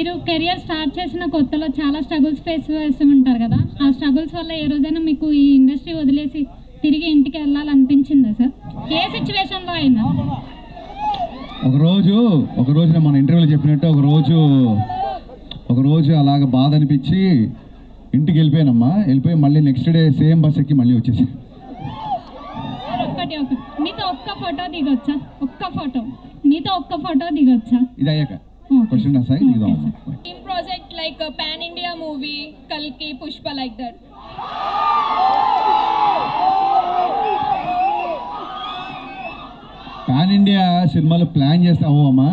మీరు career start చేసిన కొత్తలో చాలా స్ట్రగుల్స్ ఫేస్ చేస్తూ ఉంటారు కదా, ఆ స్ట్రగుల్స్ వల్ల ఏ రోజైనా మీకు ఈ ఇండస్ట్రీ వదిలేసి తిరిగి ఇంటికి వెళ్ళాలనిపించిందా సార్? ఏ సిచ్యువేషన్లో అయినా? ఒక రోజున మన ఇంటర్వ్యూలో చెప్పినట్టు ఒక రోజు అలాగ బాధ అనిపించి ఇంటికి వెళ్ళిపోయానమ్మా. వెళ్ళిపోయి మళ్ళీ నెక్స్ట్ డే సేమ్ బస్ ఎక్కి మళ్ళీ వచ్చేసి. మీతో ఒక్క ఫోటో దిగొచ్చా? ఇది అయ్యాక క్వశ్చన్ సార్ దిగుదాం. Team project like pan India movie, కల్కి, Pushpa, like that. Pan India సినిమాలు ప్లాన్ చేస్తే అమ్మా,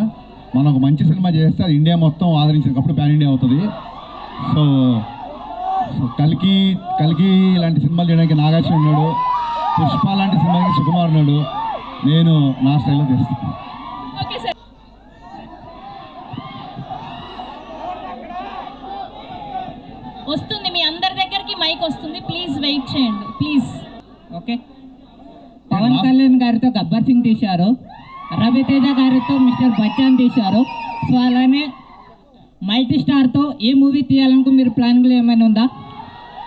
మనం ఒక మంచి సినిమా చేస్తే అది ఇండియా మొత్తం ఆదరించినప్పుడు పాన్ ఇండియా అవుతుంది. సో కల్కి ఇలాంటి సినిమాలు చేయడానికి నాగార్జున ఉన్నాడు, పుష్ప లాంటి సినిమాకి సుకుమార్ ఉన్నాడు, నేను నా స్టైల్లో చేస్తాను. Okay sir. వస్తుంది, మీ అందరి దగ్గరికి మైక్ వస్తుంది, ప్లీజ్ వెయిట్ చేయండి ప్లీజ్. ఓకే, పవన్ కళ్యాణ్ గారితో గబ్బర్ సింగ్ తీశారు, రవితేజ గారితో మిస్టర్ బచ్చన్ తీశారు. సో అలానే మల్టీ స్టార్తో ఏ మూవీ తీయాలనుకో మీరు ప్లానింగ్లో ఏమైనా ఉందా?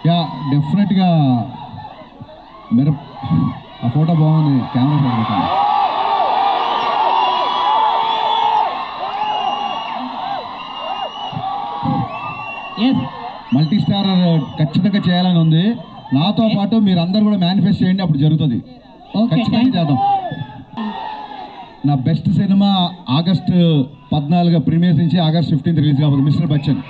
యా, డెఫినెట్గా. మీరు ఆ ఫోటో బాగుంది, కెమెరా పెట్టండి. ఎస్, మల్టీ స్టార్ ఖచ్చితంగా చేయాలని ఉంది. నాతో పాటు మీరు అందరు కూడా మేనిఫెస్ట్ చేయండి, అప్పుడు జరుగుతుంది. ఖచ్చితంగా చేద్దాం. నా బెస్ట్ సినిమా ఆగస్టు 14 ప్రీమియర్స్ నుంచి ఆగస్ట్ 15 రిలీజ్ కాబోతుంది, మిస్టర్ బచ్చన్.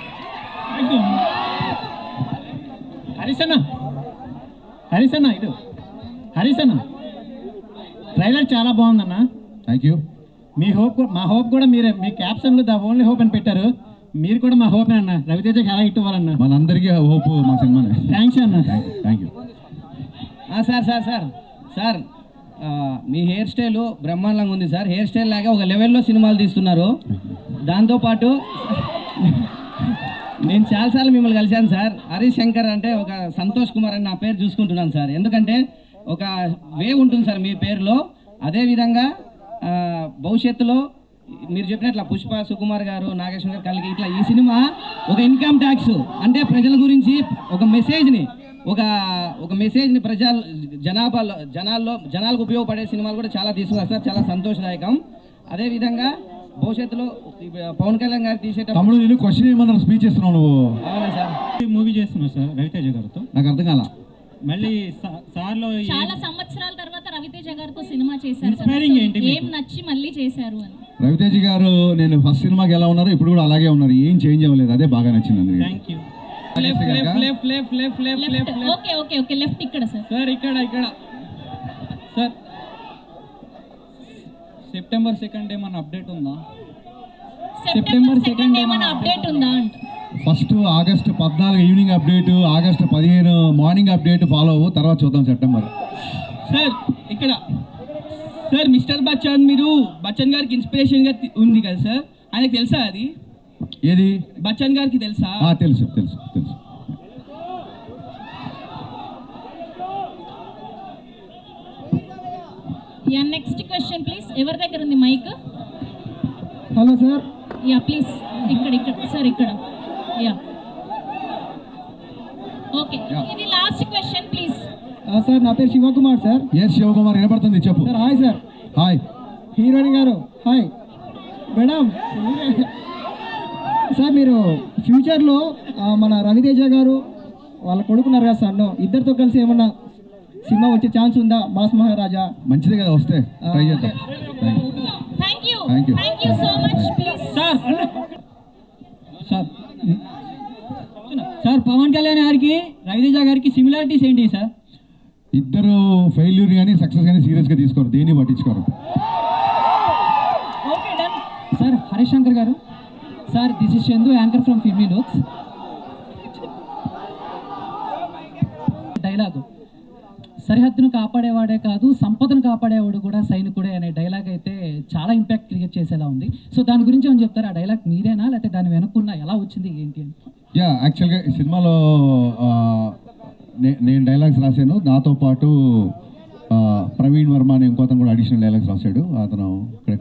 హరీసన్న ట్రైలర్ చాలా బాగుందన్న. Thank you. మా హోప్ కూడా మీరే. మీ క్యాప్షన్లో ద ఓన్లీ హోప్ అని పెట్టారు, మీరు కూడా మా హోప్ అన్న. రవితేజకి ఎలా హిట్ అవ్వాలన్న, మనందరికీ హోప్ మా సినిమానే. థ్యాంక్స్ అన్న. Thank you. Sir me hair style బ్రహ్మాండంగా ఉంది సార్. హెయిర్ స్టైల్ లాగా ఒక లెవెల్లో సినిమాలు తీస్తున్నారు. దాంతోపాటు నేను చాలాసార్లు మిమ్మల్ని కలిశాను సార్. హరీష్ శంకర్ అంటే ఒక సంతోష్ కుమార్ అని నా పేరు చూసుకుంటున్నాను సార్. ఎందుకంటే ఒక వే ఉంటుంది సార్ మీ పేరులో. అదేవిధంగా భవిష్యత్తులో మీరు చెప్పినట్ల పుష్ప, సుకుమార్ గారు, నాగేశ్వర గారు, కలిగి ఇట్లా ఈ సినిమా ఒక ఇన్కమ్ ట్యాక్స్ అంటే ప్రజల గురించి ఒక మెసేజ్ని జనాలకు ఉపయోగపడే సినిమాలు కూడా చాలా తీసుకున్నారు సార్. చాలా సంతోషదాయకం. అదేవిధంగా భవిష్యత్తులో పవన్ కళ్యాణ్ గారు తీసేటప్పుడు తమ్ముడు నేను క్వశ్చన్ ఏమన్నా స్పీచ్ ఇస్తున్నావు నువ్వు? అవునా సార్, మూవీ చేస్తున్నావు సార్ రవితేజ గారితో. నాకు అర్థం కాల. మళ్ళీ సార్లో చాలా సంవత్సరాల తర్వాత రవితేజ గారితో సినిమా చేశారు. ఇన్స్పైరింగ్ ఏంటి? ఏం నచ్చి మళ్ళీ చేశారు అని? రవితేజ గారు నేను ఫస్ట్ సినిమాకి ఎలా ఉన్నారో ఇప్పుడు కూడా అలాగే ఉన్నారు, ఏం చేంజ్ అవ్వలేదు. అదే బాగా నచ్చింది. Thank you. ఓకే లెఫ్ట్ ఇక్కడ సార్. సార్ ఇక్కడ సార్ సెప్టెంబర్ 2 ఏమన్నా అప్డేట్ ఉందా? సెప్టెంబర్ 2 ఏమన్నా అప్డేట్ ఉందా అంట. First August 14 evening update, August 15 morning update follow అవ్వు, తర్వాత చూద్దాం సెప్టెంబర్. సార్ ఇక్కడ సార్ మిస్టర్ బచ్చన్, మీరు బచ్చన్ గారికి ఇన్స్పిరేషన్గా ఉంది కదా సార్, ఆయనకు తెలుసా అది? ఏది? బచ్చన్ గారికి తెలుసా? తెలుసు. Ya, next question please. ఎవరి దగ్గర ఉంది mike? Hello sir. Ya please, ఇక్కడ సార్, ఇక్కడ. యా ఓకే, ఇది లాస్ట్ క్వశ్చన్ ప్లీజ్. సార్ నా పేరు శివకుమార్ సార్. ఎస్ శివకుమార్, వినపడుతుంది, చెప్పు. Sir hi sir. Hi heroine గారు. Hi madam. సార్ మీరు ఫ్యూచర్లో మన రవితేజ గారు వాళ్ళ కొడుకున్నారు కదా సార్, ఇద్దరితో కలిసి ఏమన్నా సినిమా వచ్చే ఛాన్స్ ఉందా? మాస్ మహారాజా. మంచిదే కదా, వస్తే ట్రై చేద్దాం. Thank you so much please. Sir Pawan Kalyan గారికి రవితేజ గారికి సిమిలారిటీస్ ఏంటి సార్? ఇద్దరు ఫెయిల్యూర్ కానీ సక్సెస్ కానీ సీరియస్గా తీసుకోరు, దేన్ని పట్టించుకోరు. Okay done. Sir Harish Shankar గారు. Sir this is Chandu, anchor from filmy looks. Dialogue సరిహద్దును కాపాడేవాడే కాదు, సంపదను కాపాడేవాడు కూడా సైనికుడే అనే డైలాగ్ అయితే చాలా ఇంపాక్ట్ క్రియేట్ చేసేలా ఉంది. సో దాని గురించి ఏమని చెప్తారు? ఆ డైలాగ్ మీరేనా, లేకపోతే దాని వెనుకున్న ఎలా వచ్చింది ఏంటి అని? యాక్చువల్గా ఈ సినిమాలో నేను డైలాగ్స్ రాశాను, నాతో పాటు ప్రవీణ్ వర్మ అని ఇంకోతను కూడా అడిషనల్ డైలాగ్స్ రాశాడు. అతను ఇక్కడ